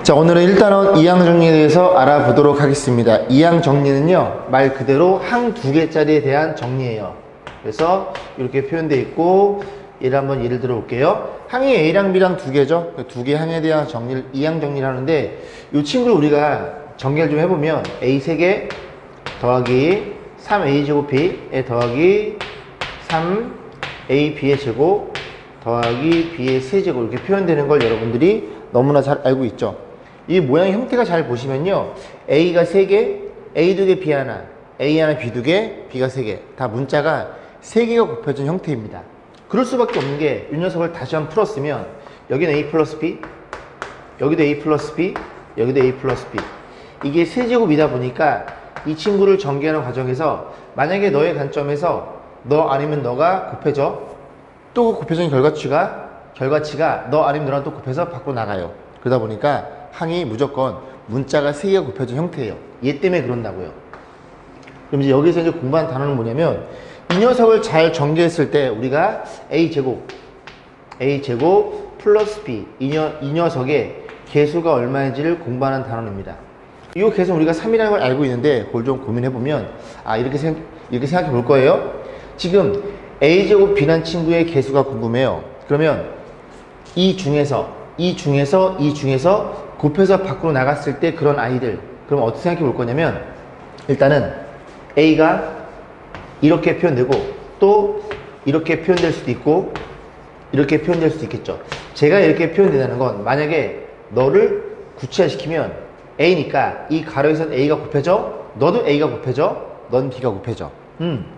자, 오늘은 일단은 이항 정리에 대해서 알아보도록 하겠습니다. 이항 정리는요, 말 그대로 항 두 개짜리에 대한 정리예요. 그래서 이렇게 표현되어 있고, 예를 들어 볼게요. 항이 A랑 B랑 두 개죠. 두 개 항에 대한 정리를 이항 정리를 하는데, 이 친구를 우리가 전개를 좀 해보면 A 3개 더하기 3A 제곱 B에 더하기 3A B의 제곱 더하기 B의 세제곱 이렇게 표현되는 걸 여러분들이 너무나 잘 알고 있죠. 이 모양 형태가 잘 보시면요, A가 3개, A 2개, B 하나, A 하나, B 2개, B가 3개, 다 문자가 3개가 곱해진 형태입니다. 그럴 수밖에 없는 게, 이 녀석을 다시 한번 풀었으면 여기는 A 플러스 B, 여기도 A 플러스 B, 여기도 A 플러스 B, 이게 세제곱이다 보니까 이 친구를 전개하는 과정에서 만약에 너의 관점에서 너 아니면 너가 곱해져, 또 곱해진 결과치가 너 아니면 너랑 또 곱해서 밖으로 나가요. 그러다 보니까 항이 무조건 문자가 3개가 곱해진 형태예요. 얘 때문에 그런다고요. 그럼 이제 여기서 이제 공부한 단어는 뭐냐면, 이 녀석을 잘 전개했을 때 우리가 A제곱 플러스 B, 이 녀석의 개수가 얼마인지를 공부하는 단어입니다. 이 개수는 우리가 3이라는 걸 알고 있는데, 그걸 좀 고민해보면, 이렇게 생각해 볼 거예요. 지금 A제곱 B란 친구의 개수가 궁금해요. 그러면 이 중에서 곱해서 밖으로 나갔을 때 그런 아이들, 그럼 어떻게 생각해 볼 거냐면, 일단은 A가 이렇게 표현되고, 또 이렇게 표현될 수도 있고, 이렇게 표현될 수도 있겠죠. 제가 이렇게 표현된다는 건, 만약에 너를 구체화시키면 A니까 이 가로에서는 A가 곱해져, 너도 A가 곱해져, 넌 B가 곱해져.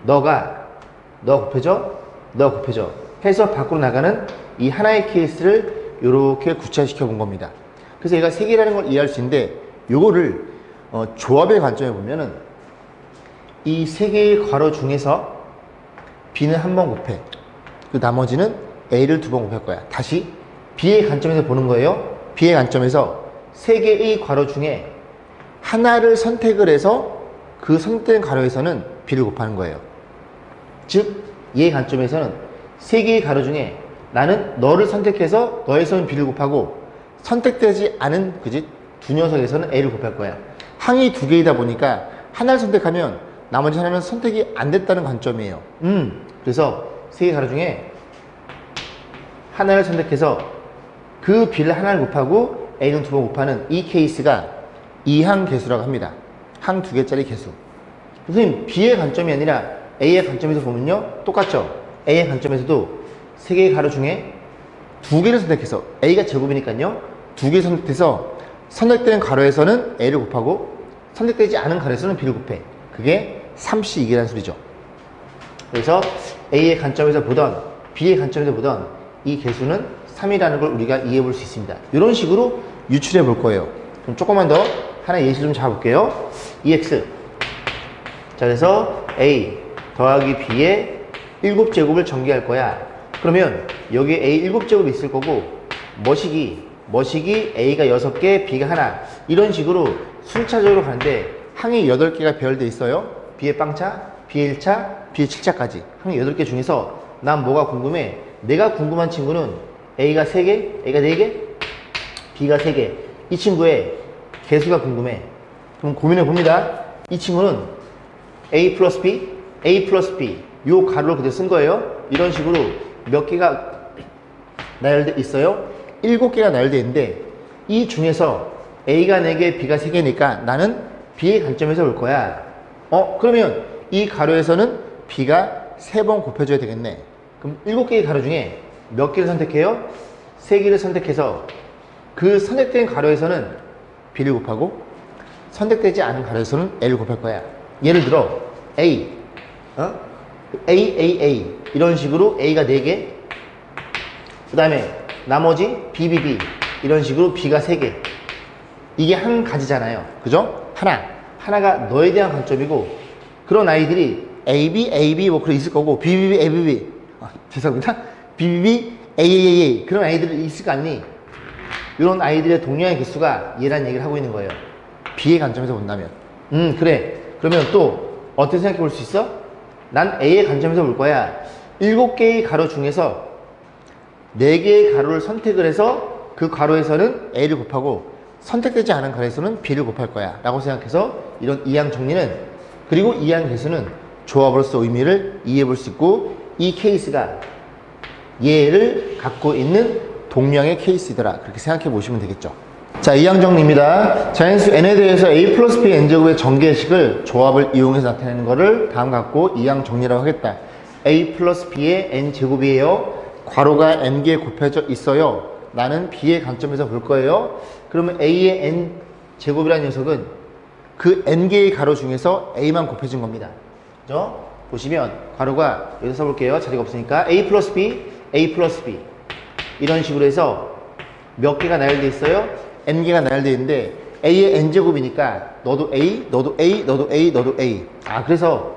너 곱해져, 너 곱해져 해서 밖으로 나가는 이 하나의 케이스를 이렇게 구체화시켜 본 겁니다. 그래서 얘가 3개라는 걸 이해할 수 있는데, 요거를 조합의 관점에 보면은 이 3개의 괄호 중에서 B는 한 번 곱해, 그 나머지는 A를 2번 곱할 거야. 다시 B의 관점에서 보는 거예요. B의 관점에서 3개의 괄호 중에 하나를 선택을 해서 그 선택된 괄호에서는 B를 곱하는 거예요. 즉, 얘의 관점에서는 3개의 괄호 중에 나는 너를 선택해서 너에서는 B를 곱하고, 선택되지 않은 두 녀석에서는 A를 곱할 거야. 항이 2개이다 보니까 하나를 선택하면 나머지 하나는 선택이 안 됐다는 관점이에요. 그래서 3개 괄호 중에 하나를 선택해서 그 B를 하나를 곱하고 A는 2번 곱하는 이 케이스가 이항 개수라고 합니다. 항 2개짜리 개수. 선생님, B의 관점이 아니라 A의 관점에서 보면요, 똑같죠? A의 관점에서도 3개의 가로 중에 2개를 선택해서, A가 제곱이니까요, 2개 선택해서 선택된 가로에서는 A를 곱하고 선택되지 않은 가로에서는 B를 곱해. 그게 3C2개라는 소리죠. 그래서 A의 관점에서 보던, B의 관점에서 보던 이 개수는 3이라는 걸 우리가 이해해 볼 수 있습니다. 이런 식으로 유출해 볼 거예요. 그럼 조금만 더 하나 예시를 좀 잡아볼게요. EX. 자, 그래서 A 더하기 B의 7제곱을 전개할 거야. 그러면 여기에 A 7제곱이 있을 거고, 머시기 A가 6개, B가 하나, 이런 식으로 순차적으로 가는데, 항이 8개가 배열되어 있어요. B의 빵차, B의 1차, B의 7차까지 항이 8개 중에서 난 뭐가 궁금해? 내가 궁금한 친구는 A가 3개, A가 4개, B가 3개, 이 친구의 개수가 궁금해. 그럼 고민해 봅니다. 이 친구는 A 플러스 B, 요 가로를 그대로 쓴 거예요. 이런 식으로 몇 개가 나열돼 있어요? 7개가 나열돼 있는데, 이 중에서 A가 4개, B가 3개니까 나는 B의 관점에서 볼 거야. 그러면 이 가로에서는 B가 3번 곱해줘야 되겠네. 그럼 7개의 가로 중에 몇 개를 선택해요? 3개를 선택해서 그 선택된 가로에서는 B를 곱하고, 선택되지 않은 가로에서는 A를 곱할 거야. 예를 들어 A 이런 식으로 A가 4개, 그 다음에 나머지 B 이런 식으로 B가 3개. 이게 한 가지잖아요. 그죠? 하나가 너에 대한 관점이고, 그런 아이들이 AB 뭐 그런 있을 거고, BBB 죄송합니다. BBB AAA 그런 아이들이 있을 거 아니니? 이런 아이들의 동량의 개수가 얘란 얘기를 하고 있는 거예요. B의 관점에서 본다면. 그래. 그러면 또 어떻게 생각해 볼 수 있어? 난 A의 관점에서 볼 거야. 7개의 가로 중에서 4개의 가로를 선택을 해서 그 가로에서는 A를 곱하고, 선택되지 않은 가로에서는 b를 곱할 거야 라고 생각해서 이런 이항 정리는, 그리고 이항 개수는 조합으로서 의미를 이해해 볼 수 있고, 이 케이스가 얘를 갖고 있는 동량의 케이스이더라, 그렇게 생각해 보시면 되겠죠. 자, 이항 정리입니다. 자연수 n에 대해서 a 플러스 b n제곱의 전개식을 조합을 이용해서 나타내는 것을 다음 갖고 이항 정리라고 하겠다. a 플러스 b의 n제곱이에요. 괄호가 n개에 곱해져 있어요. 나는 b의 관점에서 볼 거예요. 그러면 a의 n제곱이라는 녀석은 그 n개의 가로 중에서 a만 곱해진 겁니다. 그죠? 보시면 괄호가 여기서 써볼게요. 자리가 없으니까 a 플러스 b, a 플러스 b 이런 식으로 해서 몇 개가 나열되어 있어요? n개가 나열되어 있는데 a의 n제곱이니까 너도 a, 너도 a, 너도 a, 너도 a. 그래서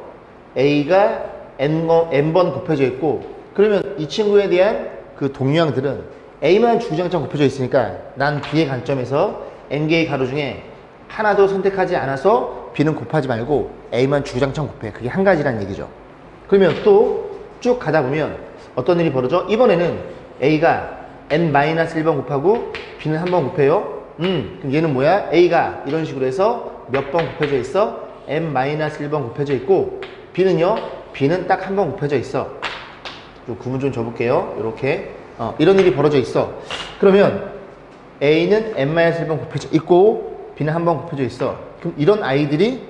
a가 n번 곱해져 있고, 그러면 이 친구에 대한 그 동량들은 a만 주구장창 곱해져 있으니까 난 b의 관점에서 n개의 가로 중에 하나도 선택하지 않아서 b는 곱하지 말고 a만 주구장창 곱해. 그게 한 가지란 얘기죠. 그러면 또 쭉 가다 보면 어떤 일이 벌어져? 이번에는 a가 n-1번 곱하고 b는 한 번 곱해요. 그럼 얘는 뭐야? a가 이런 식으로 해서 몇 번 곱해져 있어? n-1번 곱해져 있고, b는요? b는 딱 한 번 곱해져 있어. 좀 구분 좀 줘볼게요. 이렇게 이런 일이 벌어져 있어. 그러면 a는 n-1번 곱해져 있고 b는 한 번 곱해져 있어. 그럼 이런 아이들이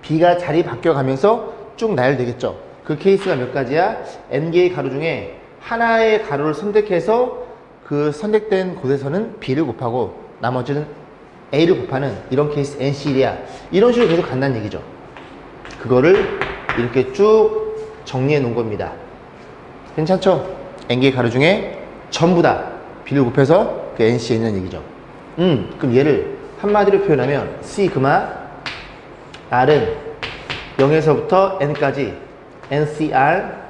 b가 자리 바뀌어가면서 쭉 나열되겠죠. 그 케이스가 몇 가지야? n개의 가로 중에 하나의 가로를 선택해서 그 선택된 곳에서는 b를 곱하고 나머지는 a를 곱하는 이런 케이스 nCl이야. 이런 식으로 계속 간다는 얘기죠. 그거를 이렇게 쭉 정리해 놓은 겁니다. 괜찮죠? n개의 가로 중에 전부 다 b를 곱해서 그 nC에 있는 얘기죠. 그럼 얘를 한마디로 표현하면 시그마 r은 0에서부터 n까지 ncr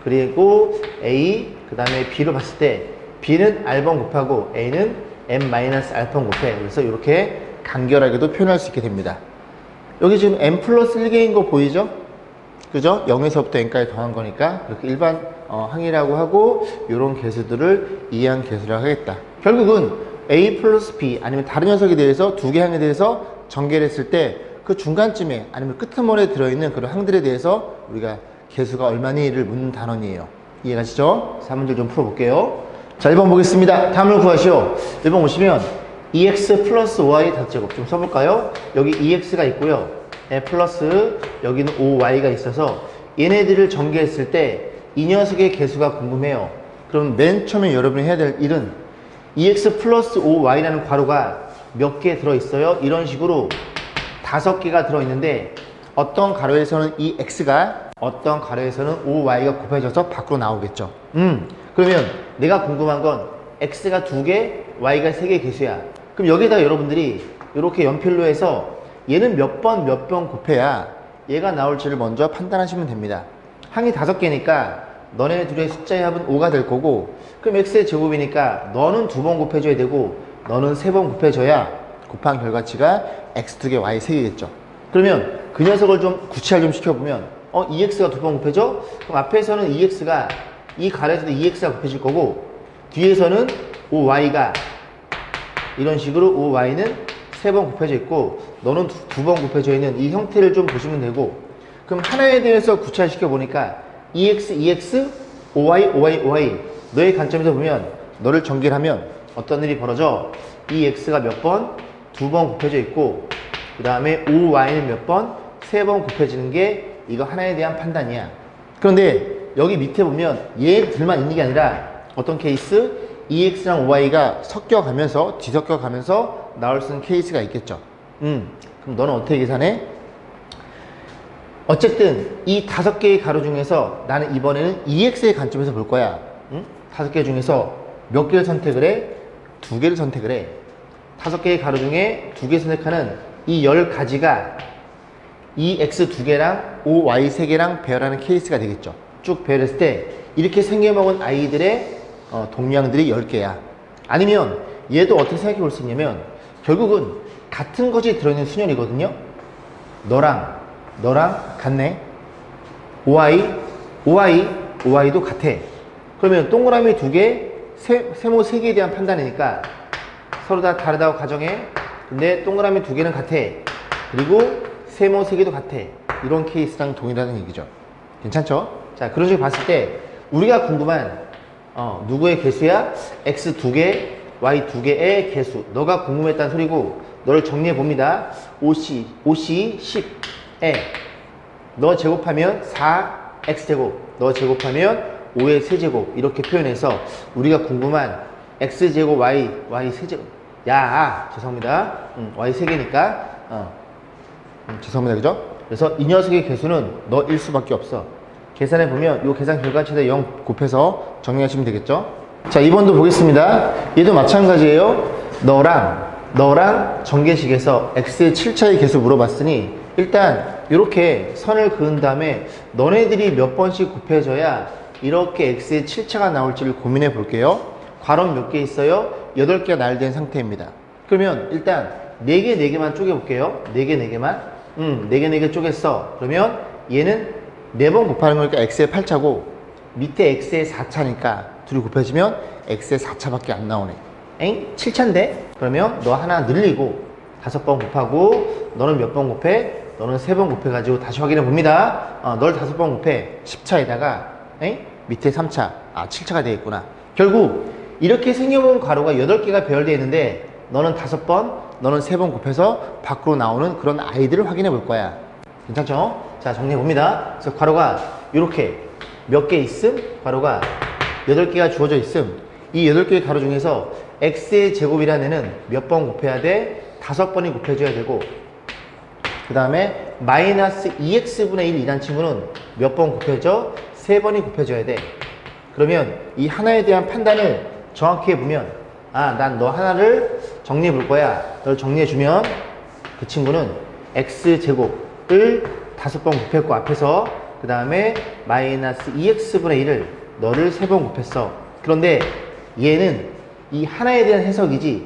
그리고 a 그 다음에 b로 봤을 때 b는 r번 곱하고 a는 n-r번 곱해. 그래서 이렇게 간결하게도 표현할 수 있게 됩니다. 여기 지금 n 플러스 1개인 거 보이죠? 그죠? 0에서부터 n까지 더한 거니까 그렇게 일반 항이라고 하고, 이런 개수들을 이해한 개수라고 하겠다. 결국은 a 플러스 b 아니면 다른 녀석에 대해서 두 개 항에 대해서 전개를 했을 때 그 중간쯤에 아니면 끄트머리에 들어있는 그런 항들에 대해서 우리가 개수가 얼마니를 묻는 단원이에요. 이해가시죠? 4문제를 좀 풀어볼게요. 자, 1번 보겠습니다. 다음을 구하시오. 1번 보시면 EX 플러스 Y 닷제곱 좀 써볼까요? 여기 EX가 있고요. 플러스 여기는 OY가 있어서 얘네들을 전개했을 때 이 녀석의 개수가 궁금해요. 그럼 맨 처음에 여러분이 해야 될 일은 EX 플러스 OY라는 괄호가 몇 개 들어있어요? 이런 식으로 5개가 들어있는데 어떤 가로에서는 이 X가 어떤 가로에서는 OY가 곱해져서 밖으로 나오겠죠. 그러면 내가 궁금한 건 X가 2개, Y가 3개 개수야. 그럼 여기에다 여러분들이 이렇게 연필로 해서 얘는 몇 번 곱해야 얘가 나올지를 먼저 판단하시면 됩니다. 항이 5개니까 너네 둘의 숫자의 합은 5가 될 거고, 그럼 X의 제곱이니까 너는 2번 곱해줘야 되고 너는 3번 곱해줘야 곱한 결과치가 X 2개, Y 3개겠죠. 그러면 그 녀석을 좀 구체화 좀 시켜보면 EX가 2번 곱해져? 그럼 앞에서는 EX가 이 가로에서도 EX가 곱해질 거고, 뒤에서는 OY가 이런 식으로 OY는 3번 곱해져 있고 너는 2번 곱해져 있는 이 형태를 좀 보시면 되고, 그럼 하나에 대해서 구체화시켜 보니까 EX, EX, OY, OY, OY 너의 관점에서 보면 너를 전개를 하면 어떤 일이 벌어져? EX가 몇 번? 2번 곱해져 있고, 그 다음에 OY는 몇 번? 3번 곱해지는 게 이거 하나에 대한 판단이야. 그런데 여기 밑에 보면 얘들만 있는 게 아니라 어떤 케이스? EX랑 OY가 섞여가면서 뒤섞여가면서 나올 수 있는 케이스가 있겠죠. 그럼 너는 어떻게 계산해? 어쨌든 이 5개의 가로 중에서 나는 이번에는 EX의 관점에서 볼 거야. 5개 중에서 몇 개를 선택을 해? 2개를 선택을 해. 5개의 가로 중에 2개 선택하는 이 10가지가 EX 2개랑 OY 3개랑 배열하는 케이스가 되겠죠. 쭉 배열했을 때 이렇게 생겨먹은 아이들의 동량들이 10개야. 아니면 얘도 어떻게 생각해 볼 수 있냐면 결국은 같은 것이 들어있는 순열이거든요. 너랑 같네. OY도 같아. 그러면 동그라미 2개, 세모 3개에 대한 판단이니까 서로 다 다르다고 가정해. 근데 동그라미 두 개는 같아. 그리고 세모 세 개도 같아. 이런 케이스랑 동일하다는 얘기죠. 괜찮죠? 자, 그런 식으로 봤을 때 우리가 궁금한 누구의 개수야? x 두 개, y 두 개의 개수. 너가 궁금했다는 소리고 너를 정리해 봅니다. 5c 10에 너 제곱하면 4x제곱, 너 제곱하면 5의 세제곱 이렇게 표현해서 우리가 궁금한 x제곱 y 세제곱. 야, 죄송합니다. y 세 개니까 죄송합니다. 그죠? 그래서 이 녀석의 개수는 너일 수밖에 없어. 계산해 보면 이 계산 결과치에다 0 곱해서 정리하시면 되겠죠? 자, 2번도 보겠습니다. 얘도 마찬가지예요. 너랑 전개식에서 x의 7차의 개수 물어봤으니 일단 이렇게 선을 그은 다음에 너네들이 몇 번씩 곱해져야 이렇게 x의 7차가 나올지를 고민해 볼게요. 괄호 몇 개 있어요? 8개가 나열된 상태입니다. 그러면 일단 4개 4개만 쪼개 볼게요. 4개 4개만 4개 4개 쪼갰어. 그러면 얘는 4번 곱하는 거니까 x의 8차고 밑에 x의 4차니까 둘이 곱해지면 x의 4차밖에 안 나오네. 엥? 7차인데? 그러면 너 하나 늘리고 5번 곱하고 너는 몇 번 곱해? 너는 3번 곱해가지고 다시 확인해 봅니다. 널 5번 곱해 10차에다가 밑에 3차 7차가 되겠구나. 결국 이렇게 생겨본 괄호가 8개가 배열되어 있는데 너는 5번, 너는 3번 곱해서 밖으로 나오는 그런 아이들을 확인해 볼 거야. 괜찮죠? 자, 정리해 봅니다. 그래서 괄호가 이렇게 몇 개 있음? 괄호가 8개가 주어져 있음. 이 8개의 괄호 중에서 x의 제곱이라는 애는 몇 번 곱해야 돼? 5번이 곱해줘야 되고, 그 다음에 마이너스 2x분의 1 이란 친구는 몇 번 곱해져? 3번이 곱해줘야 돼. 그러면 이 하나에 대한 판단을 정확히 해보면, 난 너 하나를 정리해 볼 거야. 널 정리해 주면 그 친구는 x제곱을 5번 곱했고 앞에서, 그 다음에 마이너스 2x분의 1을 너를 3번 곱했어. 그런데 얘는 이 하나에 대한 해석이지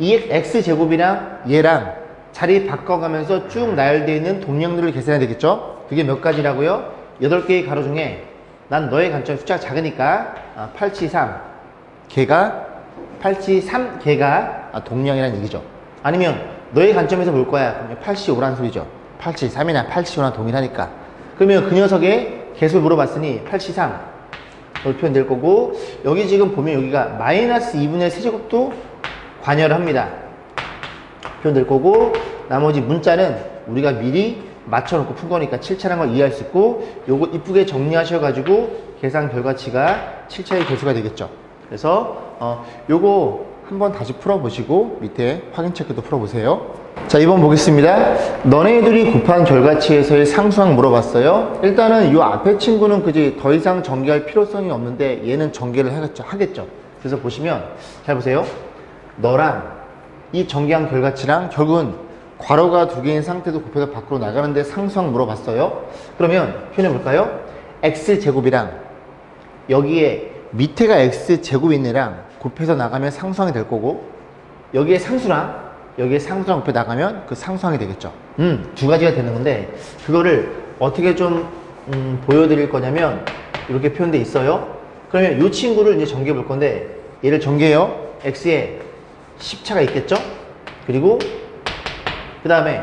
x제곱이랑 얘랑 자리 바꿔가면서 쭉 나열되어 있는 동량들을 계산해야 되겠죠? 그게 몇 가지라고요? 8개의 가로 중에 난 너의 관점 숫자가 작으니까 873개가 동량이라는 얘기죠. 아니면 너의 관점에서 볼 거야. 그러면 85란 소리죠. 873이나 85나 동일하니까. 그러면 그 녀석의 개수를 물어봤으니 873 이렇게 표현될 거고, 여기 지금 보면 여기가 마이너스 2분의 세제곱도 관여를 합니다. 표현될 거고, 나머지 문자는 우리가 미리 맞춰놓고 푼 거니까 7차라는 걸 이해할 수 있고, 요거 이쁘게 정리하셔가지고 계산 결과치가 7차의 개수가 되겠죠. 그래서 요거 한번 다시 풀어보시고 밑에 확인 체크도 풀어보세요. 자, 2번 보겠습니다. 너네들이 곱한 결과치에서의 상수항 물어봤어요. 일단은 요 앞에 친구는 그지 더 이상 전개할 필요성이 없는데 얘는 전개를 하겠죠. 그래서 보시면 잘 보세요. 너랑 이 전개한 결과치랑 결국은 괄호가 2개인 상태도 곱해서 밖으로 나가는데 상수항 물어봤어요. 그러면 표현해 볼까요? x제곱이랑 여기에 밑에가 x제곱인 애랑 곱해서 나가면 상수항이 될 거고, 여기에 상수랑 곱해 나가면 그 상수항이 되겠죠. 두 가지가 되는 건데 그거를 어떻게 좀 보여드릴 거냐면 이렇게 표현돼 있어요. 그러면 이 친구를 이제 전개해 볼 건데 얘를 전개해요. x에 10차가 있겠죠. 그리고 그 다음에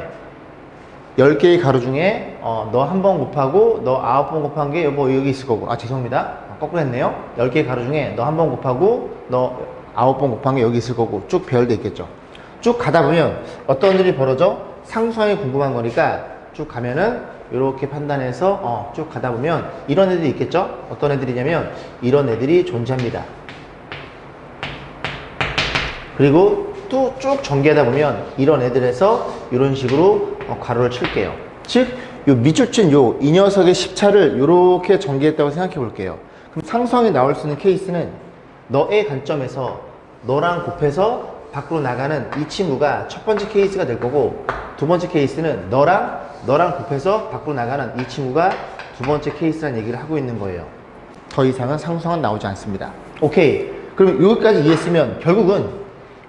10개의 가로 중에 너 한 번 곱하고 너 9번 곱한 게 여기 있을 거고, 죄송합니다. 거꾸로 했네요. 10개의 가로 중에 너 한 번 곱하고 너 9번 곱한 게 여기 있을 거고 쭉 배열돼 있겠죠. 쭉 가다 보면 어떤 일이 벌어져? 상수항이 궁금한 거니까 쭉 가면은 이렇게 판단해서 쭉 가다 보면 이런 애들이 있겠죠. 어떤 애들이냐면 이런 애들이 존재합니다. 그리고 또 쭉 전개하다 보면 이런 애들에서 이런 식으로 괄호를 칠게요. 즉 요 밑줄 친 이 녀석의 10차를 이렇게 전개했다고 생각해 볼게요. 그럼 상수항이 나올 수 있는 케이스는 너의 관점에서 너랑 곱해서 밖으로 나가는 이 친구가 첫 번째 케이스가 될 거고, 두 번째 케이스는 너랑 곱해서 밖으로 나가는 이 친구가 두 번째 케이스라는 얘기를 하고 있는 거예요. 더 이상은 상수항은 나오지 않습니다. 오케이. 그럼 여기까지 이해했으면 결국은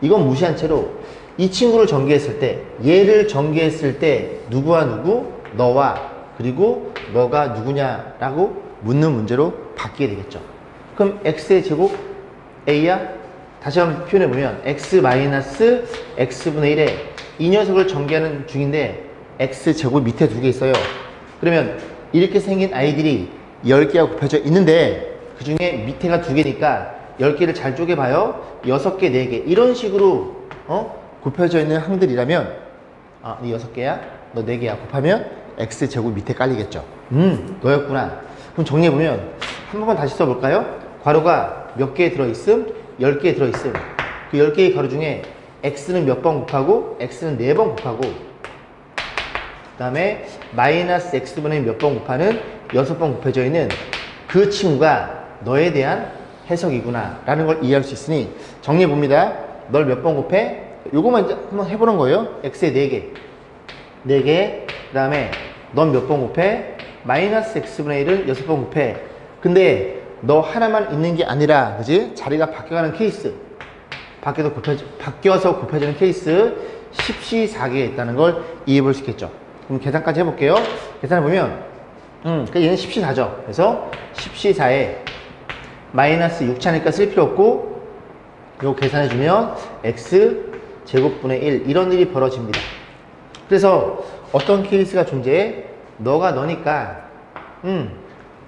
이건 무시한 채로 이 친구를 전개했을 때, 얘를 전개했을 때 누구와 누구? 너와 그리고 너가 누구냐라고 묻는 문제로 바뀌게 되겠죠. 그럼 x의 제곱 a야? 다시 한번 표현해보면 x 마이너스 x분의 1에 이 녀석을 전개하는 중인데 x제곱 밑에 두 개 있어요. 그러면 이렇게 생긴 아이들이 10개가 곱해져 있는데 그 중에 밑에가 두 개니까 10개를 잘 쪼개봐요. 6개, 4개 이런 식으로 곱해져 있는 항들이라면 이 6개야? 너 4개야? 곱하면 x제곱 밑에 깔리겠죠. 너였구나. 그럼 정리해보면 한 번만 다시 써볼까요? 괄호가 몇 개 들어있음? 10개 들어있음. 그 10개의 괄호 중에 x는 몇 번 곱하고 x는 4번 곱하고 그 다음에 마이너스 x분의 몇 번 곱하는 6번 곱해져 있는 그 친구가 너에 대한 해석이구나 라는 걸 이해할 수 있으니 정리해봅니다. 널 몇 번 곱해? 요거만 이제 한번 해보는 거예요. x에 4개 4개 그 다음에 넌 몇 번 곱해? 마이너스 x분의 1을 6번 곱해. 근데 너 하나만 있는 게 아니라 그지? 자리가 바뀌어가는 케이스 바뀌어서 곱해지는 케이스 10시4개에 있다는 걸 이해해 볼 수 있겠죠. 그럼 계산까지 해볼게요. 계산해보면 그러니까 얘는 10시4죠. 그래서 10시4에 마이너스 6차니까 쓸 필요 없고 이거 계산해주면 x 제곱분의 1 이런 일이 벌어집니다. 그래서 어떤 케이스가 존재해? 너가 너니까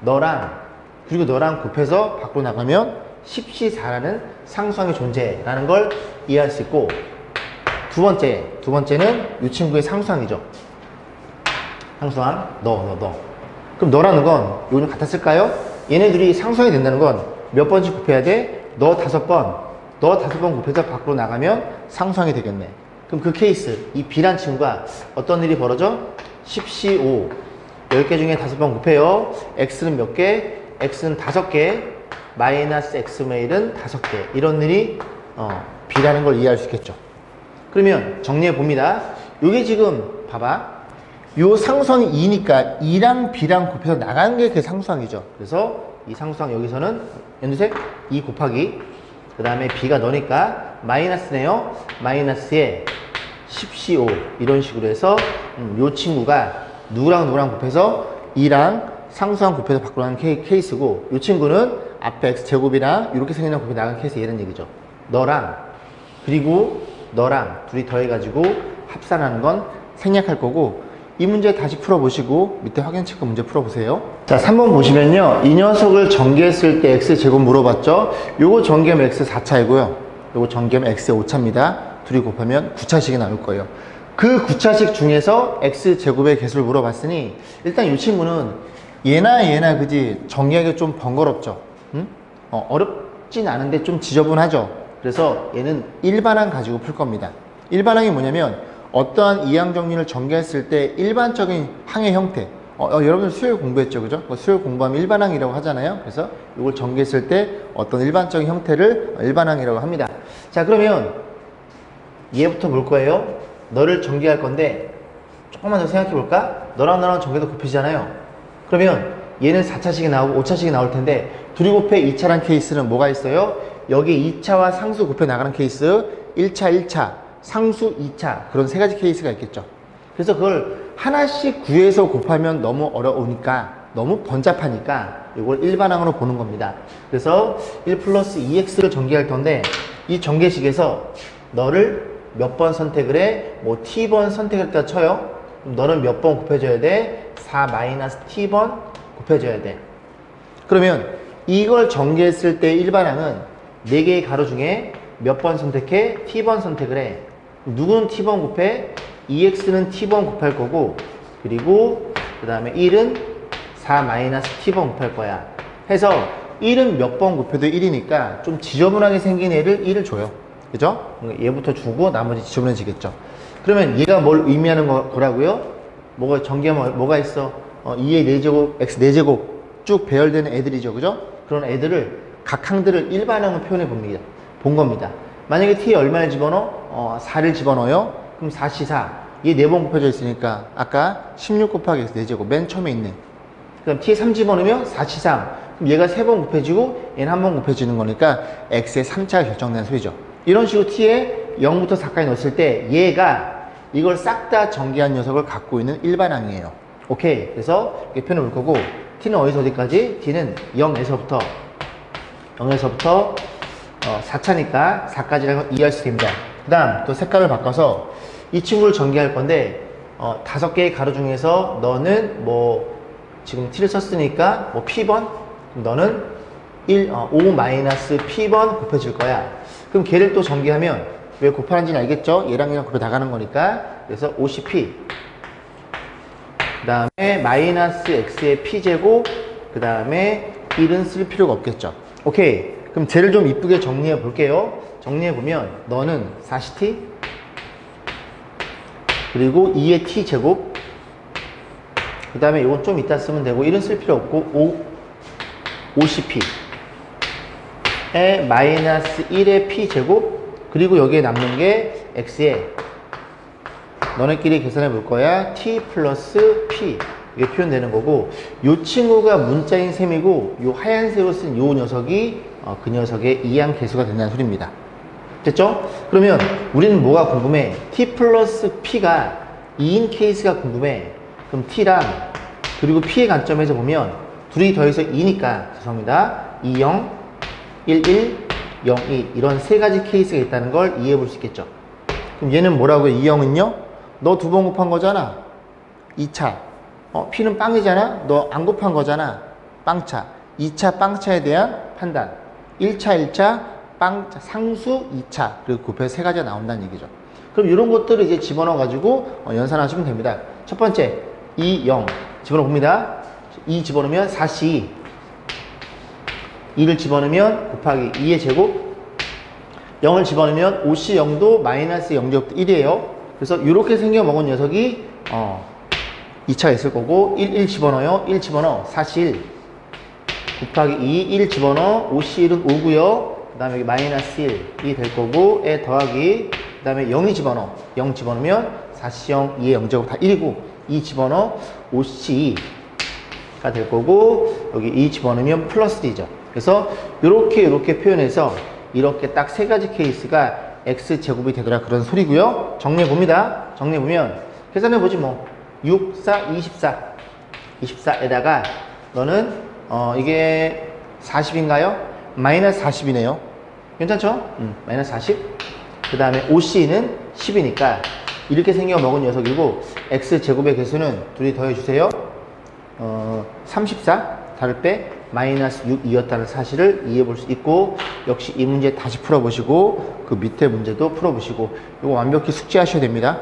너랑 그리고 너랑 곱해서 밖으로 나가면 10시4라는 상수항이 존재라는 걸 이해할 수 있고 두 번째는 이 친구의 상수항이죠. 상수항 너 그럼 너라는 건 요즘 같았을까요? 얘네들이 상수항이 된다는 건 몇 번씩 곱해야 돼? 너 5번 곱해서 밖으로 나가면 상수항이 되겠네. 그럼 그 케이스 이 B란 친구가 어떤 일이 벌어져? 10시5 10개 중에 5번 곱해요. x는 몇 개? x는 5개 마이너스 x분의 1은 5개 이런 일이 B라는 걸 이해할 수 있겠죠. 그러면 정리해 봅니다. 요게 지금 봐봐 요 상수항이 2니까 2랑 B랑 곱해서 나가는 게 그 상수항이죠. 그래서 이 상수항 여기서는 연두색 2 곱하기 그 다음에 B가 너니까 마이너스네요. 마이너스에 10시5 이런 식으로 해서 요 친구가 누구랑 곱해서 2랑 상수항 곱해서 밖으로 나가는 케이스고 요 친구는 앞에 x제곱이랑 이렇게 생긴 곱해 나가는 케이스 얘는 얘기죠. 너랑 그리고 너랑 둘이 더해가지고 합산하는 건 생략할 거고 이 문제 다시 풀어보시고 밑에 확인 체크 문제 풀어보세요. 자 3번 보시면요 이 녀석을 전개했을 때 x제곱 물어봤죠. 요거 전개하면 x 4차이고요 요거 전개하면 x 5차입니다 둘이 곱하면 9차식이 나올 거예요. 그 9차식 중에서 x제곱의 개수를 물어봤으니 일단 이 친구는 얘나 그지 정리하기 좀 번거롭죠. 어렵진 않은데 좀 지저분하죠. 그래서 얘는 일반항 가지고 풀 겁니다. 일반항이 뭐냐면 어떠한 이항 정리를 전개했을 때 일반적인 항의 형태 여러분들 수열 공부했죠 그죠? 수열 공부하면 일반항이라고 하잖아요. 그래서 이걸 전개했을 때 어떤 일반적인 형태를 일반항이라고 합니다. 자 그러면 얘부터 볼 거예요. 너를 전개할 건데 조금만 더 생각해 볼까? 너랑 나랑 전개도 곱해지잖아요. 그러면 얘는 4차식이 나오고 5차식이 나올 텐데 둘이 곱해 2차란 케이스는 뭐가 있어요? 여기 2차와 상수 곱해 나가는 케이스 1차 상수 2차 그런 세 가지 케이스가 있겠죠. 그래서 그걸 하나씩 구해서 곱하면 너무 어려우니까 너무 번잡하니까 이걸 일반항으로 보는 겁니다. 그래서 1 플러스 2x를 전개할 건데 이 전개식에서 너를 몇 번 선택을 해? 뭐 t번 선택을 했다 쳐요. 그럼 너는 몇 번 곱해줘야 돼? 4 마이너스 t번 곱해줘야 돼. 그러면 이걸 전개했을 때 일반항은 4개의 가로 중에 몇 번 선택해? t번 선택을 해. 누구는 t번 곱해? 2x는 t번 곱할 거고 그리고 그 다음에 1은 4 마이너스 t번 곱할 거야. 해서 1은 몇 번 곱해도 1이니까 좀 지저분하게 생긴 애를 1을 줘요. 그죠? 얘부터 주고 나머지 지저분해지겠죠. 그러면 얘가 뭘 의미하는 거라고요? 뭐가 전개하면 뭐가 있어? 2의 4제곱, x 4제곱 쭉 배열되는 애들이죠. 그죠? 그런 애들을 각 항들을 일반항으로 표현해 봅니다. 본 겁니다. 만약에 t에 얼마를 집어넣어? 4를 집어넣어요? 그럼 4시4 얘 4번 곱해져 있으니까 아까 16 곱하기 x 4제곱 맨 처음에 있는 그럼 t에 3 집어넣으면 4시3 그럼 얘가 3번 곱해지고 얘는 1번 곱해지는 거니까 x의 3차가 결정되는 소리죠. 이런 식으로 t에 0부터 4까지 넣었을 때 얘가 이걸 싹 다 전개한 녀석을 갖고 있는 일반항이에요. 오케이. 그래서 이렇게 표현해 볼 거고 t는 어디서 어디까지? t는 0에서부터 4차니까 4까지라는 걸 이해할 수 있습니다. 그 다음 또 색깔을 바꿔서 이 친구를 전개할 건데 5개의 가로 중에서 너는 뭐 지금 t를 썼으니까 뭐 p번 너는 5-p번 곱해줄 거야. 그럼 걔를 또 전개하면 왜 곱하는지는 알겠죠? 얘랑 얘랑 곱해 나가는 거니까. 그래서 50p 그 다음에 마이너스 x의 p제곱 그 다음에 1은 쓸 필요가 없겠죠. 오케이. 그럼 쟤를 좀 이쁘게 정리해 볼게요. 정리해 보면 너는 40t 그리고 2의 t제곱 그 다음에 이건 좀 이따 쓰면 되고 1은 쓸 필요 없고 50p에 마이너스 1의 p제곱 그리고 여기에 남는 게 x에 너네끼리 계산해 볼 거야. t 플러스 p 이게 표현되는 거고 요 친구가 문자인 셈이고 요 하얀색으로 쓴 요 녀석이 그 녀석의 이항 계수가 된다는 소리입니다. 됐죠? 그러면 우리는 뭐가 궁금해? t 플러스 p가 2인 케이스가 궁금해. 그럼 t랑 그리고 p의 관점에서 보면 둘이 더해서 2니까 죄송합니다. 2, 0, 1, 1, 0, 2 이런 세 가지 케이스가 있다는 걸 이해해 볼 수 있겠죠. 그럼 얘는 뭐라고요? 2, 0은요? 너 2번 곱한 거잖아. 2차. p는 빵이잖아. 너 안 곱한 거잖아. 빵차. 2차 빵차에 대한 판단. 1차 빵차 상수 2차 그리고 곱해서 세 가지가 나온다는 얘기죠. 그럼 이런 것들을 이제 집어넣어 가지고 연산하시면 됩니다. 첫 번째 2, 0 집어넣어 봅니다. 2 집어넣으면 4c 2를 집어넣으면 곱하기 2의 제곱 0을 집어넣으면 5c 0도 마이너스 0제곱도 1이에요. 그래서 이렇게 생겨 먹은 녀석이 2차가 있을 거고 1 집어넣어요. 1 집어넣어 4c 1 곱하기 2, 1 집어넣어 5c1은 5고요. 그 다음에 여기 마이너스 1이 될 거고 에 더하기 그 다음에 0이 집어넣어 0 집어넣으면 4c0, 2의 0제곱 다 1이고 2 집어넣어 5c2가 될 거고 여기 2 집어넣으면 플러스 D죠. 그래서 이렇게 표현해서 이렇게 딱 세 가지 케이스가 x제곱이 되더라 그런 소리고요. 정리해 봅니다. 정리해 보면 계산해 보지 뭐 6, 4, 24 24에다가 너는 이게 40인가요? 마이너스 40이네요. 괜찮죠? 마이너스 40. 그 다음에 OC는 10이니까 이렇게 생겨 먹은 녀석이고 x제곱의 개수는 둘이 더해주세요. 34 다를 빼 마이너스 6이었다는 사실을 이해해 볼 수 있고 역시 이 문제 다시 풀어보시고 그 밑에 문제도 풀어보시고 이거 완벽히 숙지하셔야 됩니다.